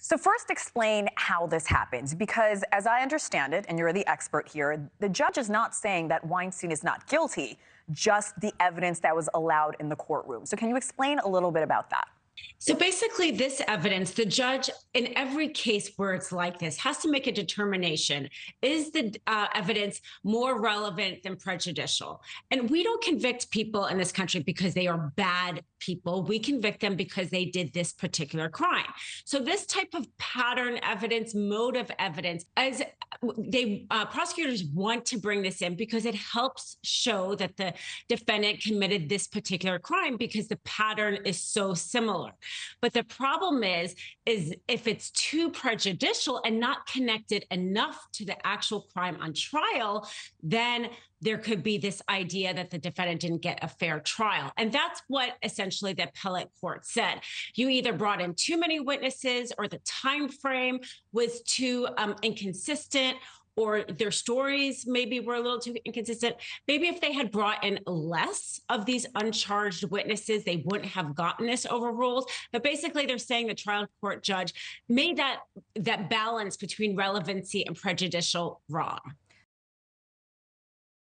So first explain how this happens, because as I understand it, and you're the expert here, the judge is not saying that Weinstein is not guilty, just the evidence that was allowed in the courtroom. So can you explain a little bit about that? So basically, this evidence, the judge in every case where it's like this has to make a determination. Is the evidence more relevant than prejudicial? And we don't convict people in this country because they are bad people. We convict them because they did this particular crime. So this type of pattern evidence, motive evidence, as prosecutors want to bring this in because it helps show that the defendant committed this particular crime because the pattern is so similar. But the problem is if it's too prejudicial and not connected enough to the actual crime on trial, then there could be this idea that the defendant didn't get a fair trial. And that's what essentially the appellate court said. You either brought in too many witnesses or the time frame was too inconsistent, or their stories maybe were a little too inconsistent. Maybe if they had brought in less of these uncharged witnesses, they wouldn't have gotten this overruled. But basically, they're saying the trial court judge made that balance between relevancy and prejudicial wrong.